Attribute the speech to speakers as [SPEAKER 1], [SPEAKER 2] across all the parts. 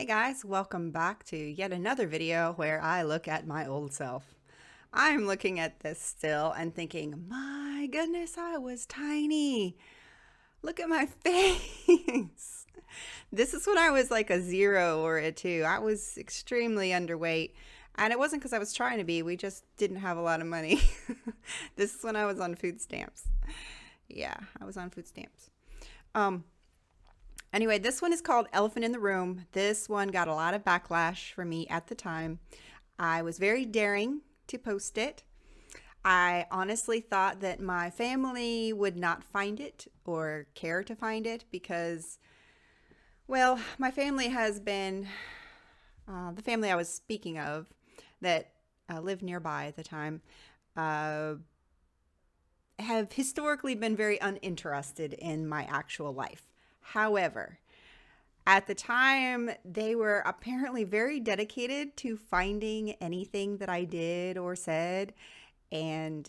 [SPEAKER 1] guys, welcome back to yet another video where I look at my old self. I'm looking at this still and thinking, my goodness, I was tiny. Look at my face. This is when I was like a 0 or a 2. I was extremely underweight. And it wasn't because I was trying to be, we just didn't have a lot of money. This is when I was on food stamps. Yeah, I was on food stamps. Anyway, this one is called Elephant in the Room. This one got a lot of backlash from me at the time. I was very daring to post it. I honestly thought that my family would not find it or care to find it because, well, my family has been, the family I was speaking of that lived nearby at the time, have historically been very uninterested in my actual life. However, at the time, they were apparently very dedicated to finding anything that I did or said and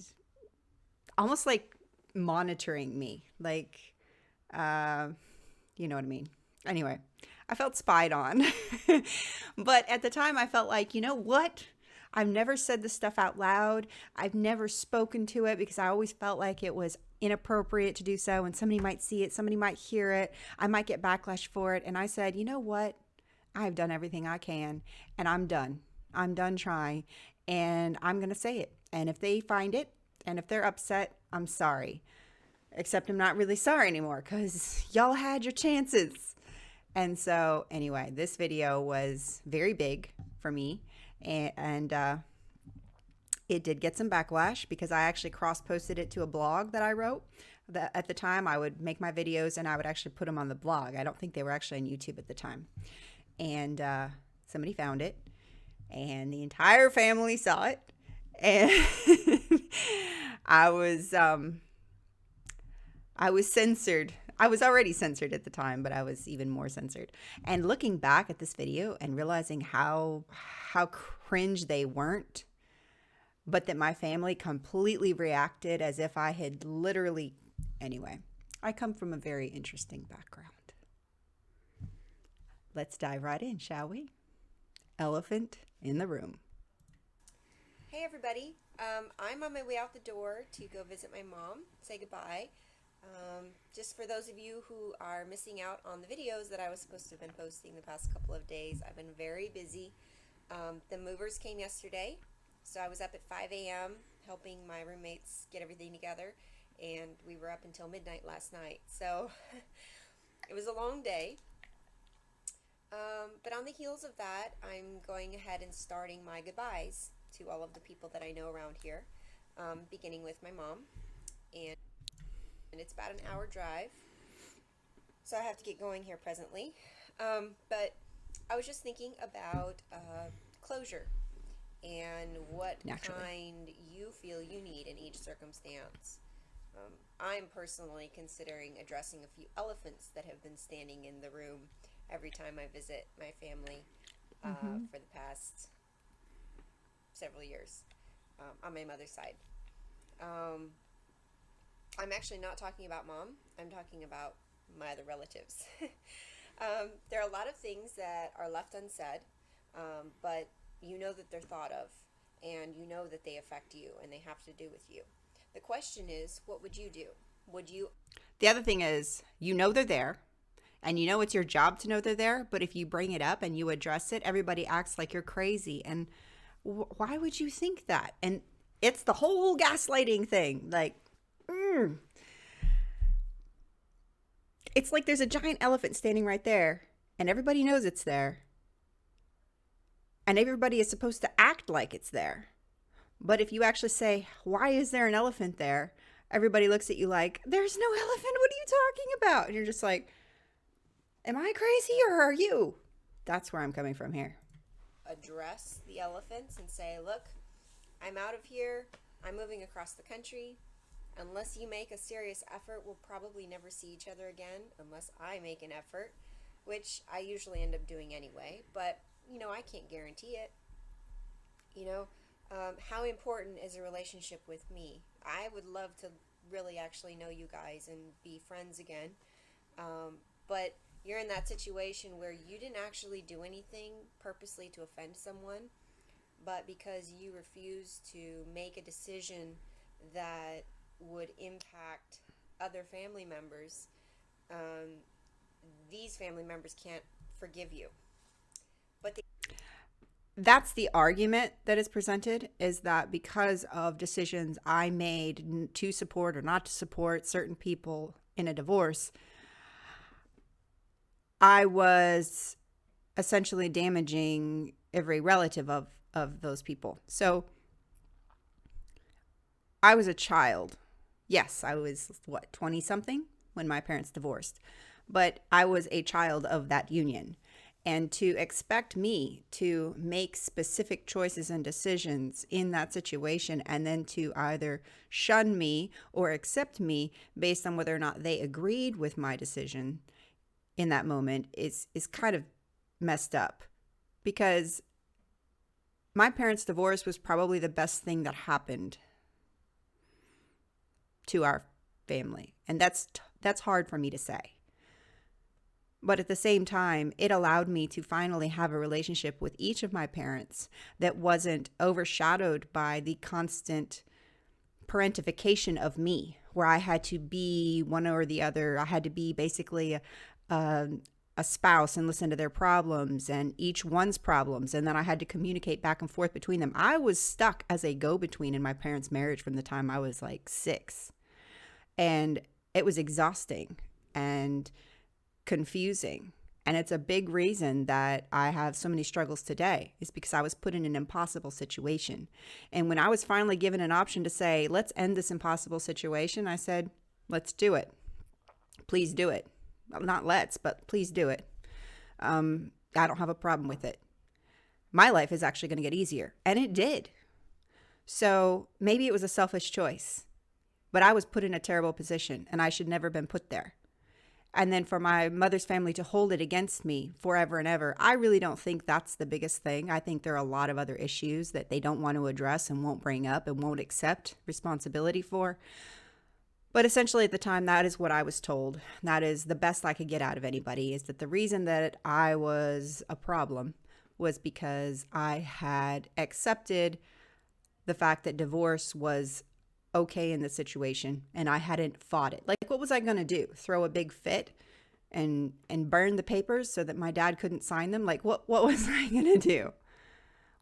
[SPEAKER 1] almost like monitoring me. Like, you know what I mean? Anyway, I felt spied on. But at the time, I felt like, you know what? I've never said this stuff out loud. I've never spoken to it because I always felt like it was inappropriate to do so, and somebody might see it, somebody might hear it, I might get backlash for it. And I said, you know what? I've done everything I can, and I'm done. I'm done trying, and I'm going to say it. And if they find it, and if they're upset, I'm sorry. Except I'm not really sorry anymore because y'all had your chances. And so anyway, this video was very big for me, and it did get some backlash because I actually cross-posted it to a blog that I wrote. At the time, I would make my videos and I would actually put them on the blog. I don't think they were actually on YouTube at the time. And somebody found it, and the entire family saw it. And I was censored. I was already censored at the time, but I was even more censored. And looking back at this video and realizing how cringe they weren't, but that my family completely reacted as if I had literally... Anyway, I come from a very interesting background. Let's dive right in, shall we? Elephant in the room.
[SPEAKER 2] Hey everybody, I'm on my way out the door to go visit my mom, say goodbye. Just for those of you who are missing out on the videos that I was supposed to have been posting the past couple of days, I've been very busy. The movers came yesterday. So I was up at 5 a.m. helping my roommates get everything together, and we were up until midnight last night. So it was a long day. But on the heels of that, I'm going ahead and starting my goodbyes to all of the people that I know around here, beginning with my mom. And it's about an hour drive, so I have to get going here presently. But I was just thinking about closure and what kind you feel you need in each circumstance. I'm personally considering addressing a few elephants that have been standing in the room every time I visit my family for the past several years on my mother's side. I'm actually not talking about mom. I'm talking about my other relatives. There are a lot of things that are left unsaid, but you know that they're thought of, and you know that they affect you, and they have to do with you. The question is, what would you do? Would you...
[SPEAKER 1] The other thing is, you know they're there, and you know it's your job to know they're there, but if you bring it up and you address it, everybody acts like you're crazy. And why would you think that? And it's the whole gaslighting thing. Like, it's like there's a giant elephant standing right there, and everybody knows it's there. And everybody is supposed to act like it's there. But if you actually say, why is there an elephant there? Everybody looks at you like, there's no elephant. What are you talking about? And you're just like, am I crazy or are you? That's where I'm coming from here.
[SPEAKER 2] Address the elephants and say, look, I'm out of here. I'm moving across the country. Unless you make a serious effort, we'll probably never see each other again unless I make an effort, which I usually end up doing anyway. But you know, I can't guarantee it. You know, how important is a relationship with me? I would love to really actually know you guys and be friends again. But you're in that situation where you didn't actually do anything purposely to offend someone, but because you refuse to make a decision that would impact other family members, um, these family members can't forgive you. But they,
[SPEAKER 1] That's the argument that is presented, is that because of decisions I made to support or not to support certain people in a divorce, I was essentially damaging every relative of those people. So I was a child. Yes, I was, what, 20 something when my parents divorced. But I was a child of that union. And to expect me to make specific choices and decisions in that situation, and then to either shun me or accept me based on whether or not they agreed with my decision in that moment, is kind of messed up. Because my parents' divorce was probably the best thing that happened to our family. And that's hard for me to say. But at the same time, it allowed me to finally have a relationship with each of my parents that wasn't overshadowed by the constant parentification of me, where I had to be one or the other. I had to be basically a spouse and listen to their problems and each one's problems. And then I had to communicate back and forth between them. I was stuck as a go-between in my parents' marriage from the time I was like 6. And it was exhausting and confusing. And it's a big reason that I have so many struggles today, is because I was put in an impossible situation. And when I was finally given an option to say, let's end this impossible situation, I said, let's do it. Please do it. Well, not let's, but please do it. I don't have a problem with it. My life is actually going to get easier. And it did. So maybe it was a selfish choice, but I was put in a terrible position and I should never have been put there. And then for my mother's family to hold it against me forever and ever, I really don't think that's the biggest thing. I think there are a lot of other issues that they don't want to address and won't bring up and won't accept responsibility for. But essentially at the time, that is what I was told. That is the best I could get out of anybody, is that the reason that I was a problem was because I had accepted the fact that divorce was okay in the situation and I hadn't fought it. Like, what was I going to do? Throw a big fit and burn the papers so that my dad couldn't sign them? Like, what was I going to do?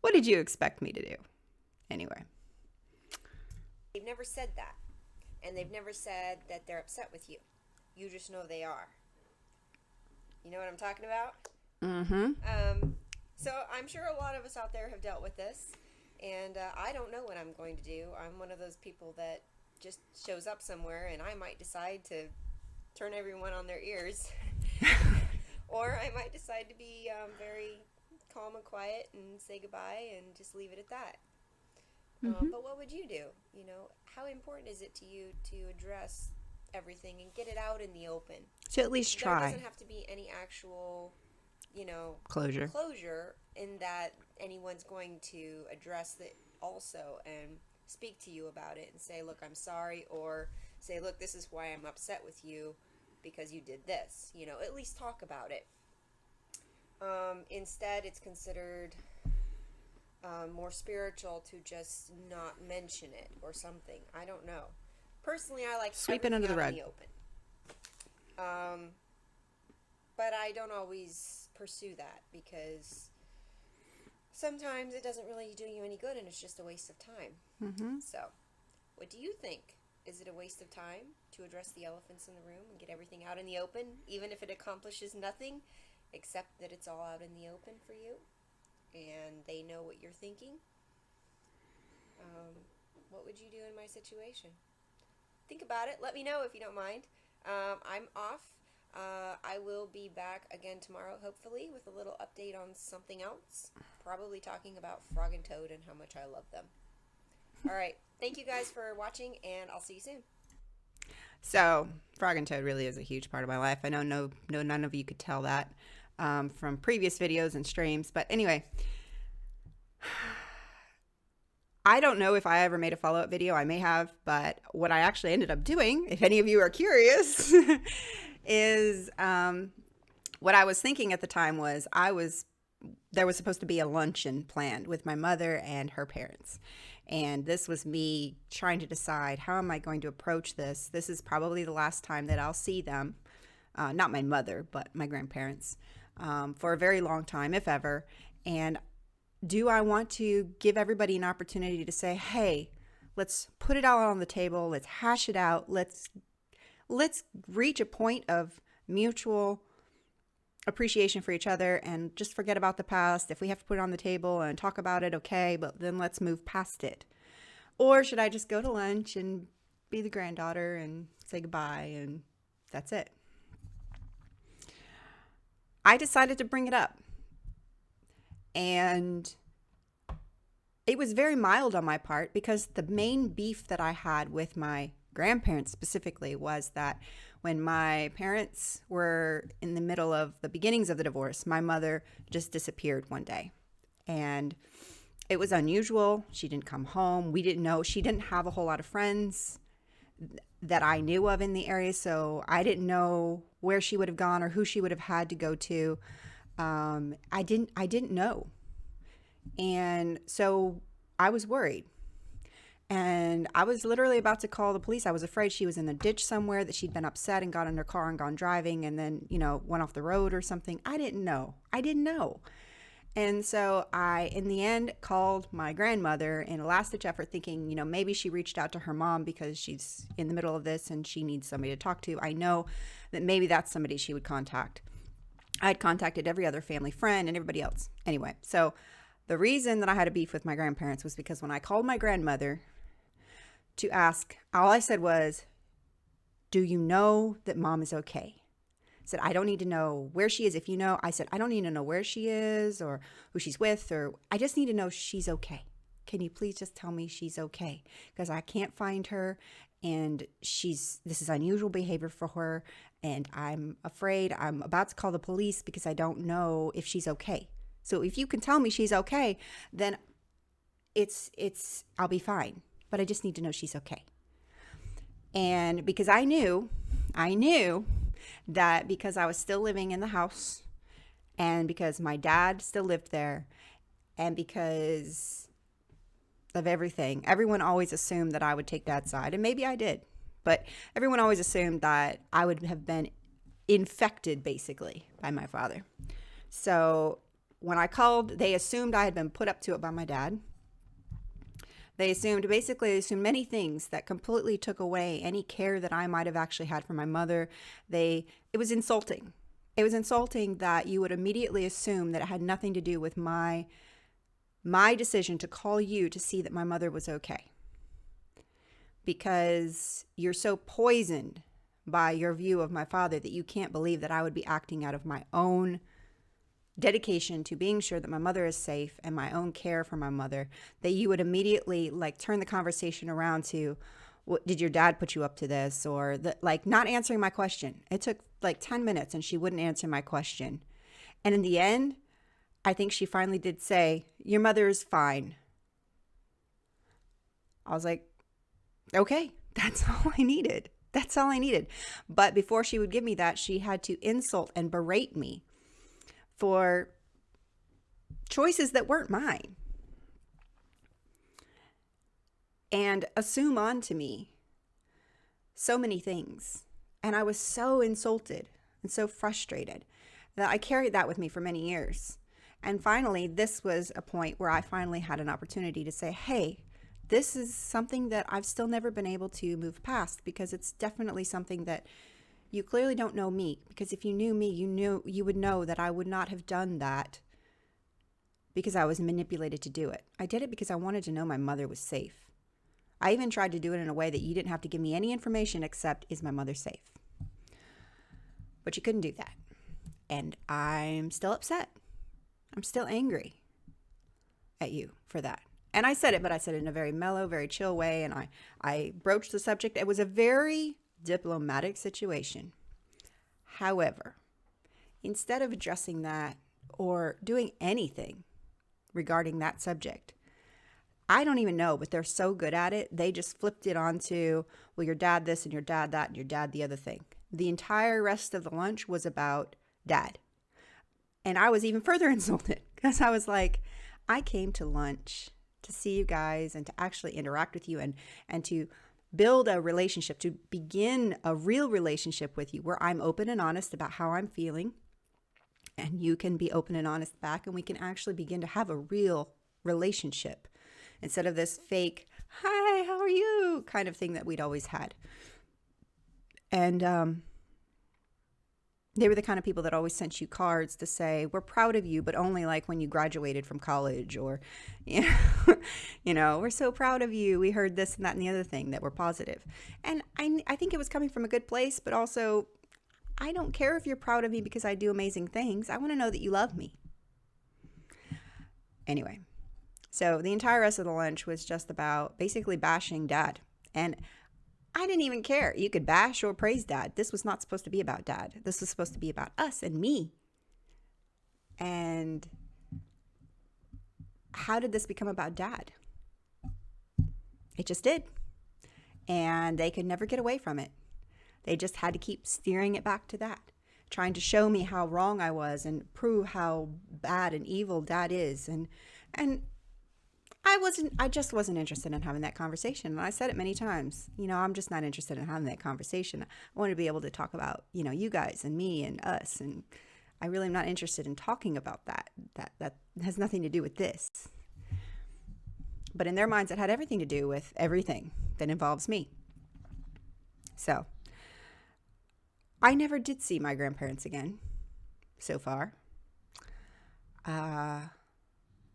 [SPEAKER 1] What did you expect me to do? Anyway.
[SPEAKER 2] they've never said that. And they've never said that they're upset with you. You just know they are. You know what I'm talking about?
[SPEAKER 1] Mm-hmm.
[SPEAKER 2] So I'm sure a lot of us out there have dealt with this. And I don't know what I'm going to do. I'm one of those people that just shows up somewhere and I might decide to turn everyone on their ears. Or I might decide to be very calm and quiet and say goodbye and just leave it at that. But what would you do? You know, how important is it to you to address everything and get it out in the open?
[SPEAKER 1] To at least try.
[SPEAKER 2] There doesn't have to be any actual, closure in that anyone's going to address it also and speak to you about it and say, look, I'm sorry, or say, look, this is why I'm upset with you because you did this. You know, at least talk about it. Instead, it's considered more spiritual to just not mention it or something. I don't know. Personally, I like
[SPEAKER 1] sweep it under the rug.
[SPEAKER 2] In the open. But I don't always pursue that because sometimes it doesn't really do you any good and it's just a waste of time. So, what do you think? Is it a waste of time to address the elephants in the room and get everything out in the open, even if it accomplishes nothing, except that it's all out in the open for you and they know what you're thinking? What would you do in my situation? Think about it. Let me know if you don't mind. I'm off. I will be back again tomorrow, hopefully, with a little update on something else. Probably talking about Frog and Toad and how much I love them. All right. Thank you guys for watching, and I'll see you soon.
[SPEAKER 1] So, Frog and Toad really is a huge part of my life. I know none of you could tell that from previous videos and streams. But anyway, I don't know if I ever made a follow-up video. I may have, but what I actually ended up doing, if any of you are curious, is what I was thinking at the time was there was supposed to be a luncheon planned with my mother and her parents. And this was me trying to decide, how am I going to approach this? This is probably the last time that I'll see them, not my mother, but my grandparents, for a very long time, if ever. And do I want to give everybody an opportunity to say, hey, let's put it all on the table, let's hash it out, let's reach a point of mutual appreciation for each other and just forget about the past. If we have to put it on the table and talk about it, okay, but then let's move past it. Or should I just go to lunch and be the granddaughter and say goodbye and that's it? I decided to bring it up. And it was very mild on my part because the main beef that I had with my grandparents specifically was that when my parents were in the middle of the beginnings of the divorce, my mother just disappeared one day. And it was unusual. She didn't come home. We didn't know. She didn't have a whole lot of friends that I knew of in the area, so I didn't know where she would have gone or who she would have had to go to. I didn't know. And so I was worried. And I was literally about to call the police. I was afraid she was in a ditch somewhere, that she'd been upset and got in her car and gone driving and then, went off the road or something. I didn't know. And so I, in the end, called my grandmother in a last-ditch effort thinking, maybe she reached out to her mom because she's in the middle of this and she needs somebody to talk to. I know that maybe that's somebody she would contact. I had contacted every other family friend and everybody else. Anyway, so the reason that I had a beef with my grandparents was because when I called my grandmother to ask, all I said was, do you know that mom is okay? I said, I don't need to know where she is. If you know, I said, I don't need to know where she is or who she's with, or I just need to know she's okay. Can you please just tell me she's okay? Because I can't find her and this is unusual behavior for her. And I'm afraid I'm about to call the police because I don't know if she's okay. So if you can tell me she's okay, then I'll be fine. But I just need to know she's okay. And because I knew that because I was still living in the house and because my dad still lived there and because of everything, everyone always assumed that I would take dad's side. And maybe I did. But everyone always assumed that I would have been infected basically by my father. So when I called, they assumed I had been put up to it by my dad. They assumed many things that completely took away any care that I might have actually had for my mother. It was insulting. It was insulting that you would immediately assume that it had nothing to do with my decision to call you to see that my mother was okay. Because you're so poisoned by your view of my father that you can't believe that I would be acting out of my own dedication to being sure that my mother is safe and my own care for my mother, that you would immediately turn the conversation around to, did your dad put you up to this? Or not answering my question. It took 10 minutes and she wouldn't answer my question. And in the end, I think she finally did say, your mother is fine. I was like, okay, that's all I needed. That's all I needed. But before she would give me that, she had to insult and berate me for choices that weren't mine and assume onto me so many things. And I was so insulted and so frustrated that I carried that with me for many years. And finally, this was a point where I finally had an opportunity to say, hey, this is something that I've still never been able to move past, because it's definitely something that you clearly don't know me. Because if you knew me, you would know that I would not have done that because I was manipulated to do it. I did it because I wanted to know my mother was safe. I even tried to do it in a way that you didn't have to give me any information except, is my mother safe? But you couldn't do that. And I'm still upset. I'm still angry at you for that. And I said it, but I said it in a very mellow, very chill way. And I broached the subject. It was a very diplomatic situation. However, instead of addressing that or doing anything regarding that subject, I don't even know, but they're so good at it. They just flipped it onto, well, your dad this and your dad that and your dad the other thing. The entire rest of the lunch was about dad. And I was even further insulted because I was like, I came to lunch to see you guys and to actually interact with you and to build a relationship, to begin a real relationship with you where I'm open and honest about how I'm feeling. And you can be open and honest back, and we can actually begin to have a real relationship instead of this fake, hi, how are you kind of thing that we'd always had. And they were the kind of people that always sent you cards to say, we're proud of you, but only like when you graduated from college, or, we're so proud of you. We heard this and that and the other thing that were positive. And I think it was coming from a good place, but also I don't care if you're proud of me because I do amazing things. I want to know that you love me. Anyway, so the entire rest of the lunch was just about basically bashing Dad. And I didn't even care. You could bash or praise Dad. This was not supposed to be about Dad. This was supposed to be about us and me. And how did this become about Dad? It just did. And they could never get away from it. They just had to keep steering it back to that, trying to show me how wrong I was and prove how bad and evil Dad is. And I just wasn't interested in having that conversation. And I said it many times, I'm just not interested in having that conversation. I want to be able to talk about, you guys and me and us. And I really am not interested in talking about that. That has nothing to do with this. But in their minds, it had everything to do with everything that involves me. So I never did see my grandparents again so far.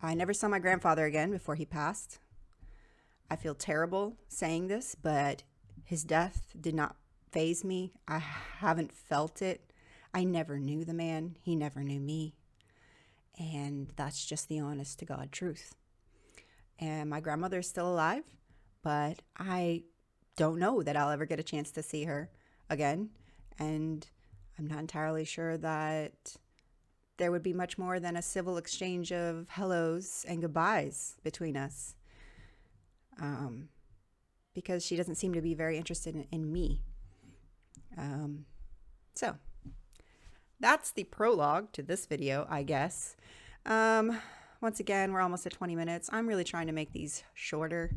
[SPEAKER 1] I never saw my grandfather again before he passed. I feel terrible saying this, but his death did not faze me. I haven't felt it. I never knew the man. He never knew me. And that's just the honest to God truth. And my grandmother is still alive, but I don't know that I'll ever get a chance to see her again. And I'm not entirely sure that there would be much more than a civil exchange of hellos and goodbyes between us. Because she doesn't seem to be very interested in me. So that's the prologue to this video, I guess. Once again, we're almost at 20 minutes. I'm really trying to make these shorter.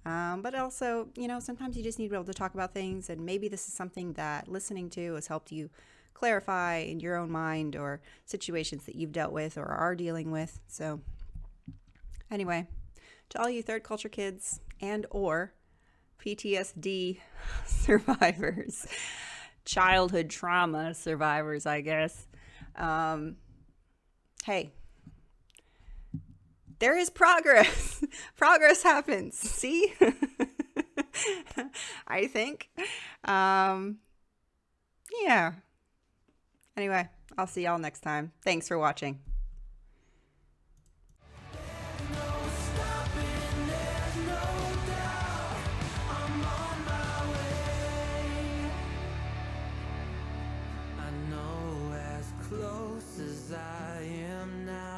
[SPEAKER 1] But also, sometimes you just need to be able to talk about things, and maybe this is something that listening to has helped you clarify in your own mind, or situations that you've dealt with or are dealing with. So anyway, to all you third culture kids and or PTSD survivors, childhood trauma survivors, I guess. Hey, there is progress. Progress happens. See? I think. Yeah. Anyway, I'll see y'all next time. Thanks for watching.
[SPEAKER 3] I know as close as I am now.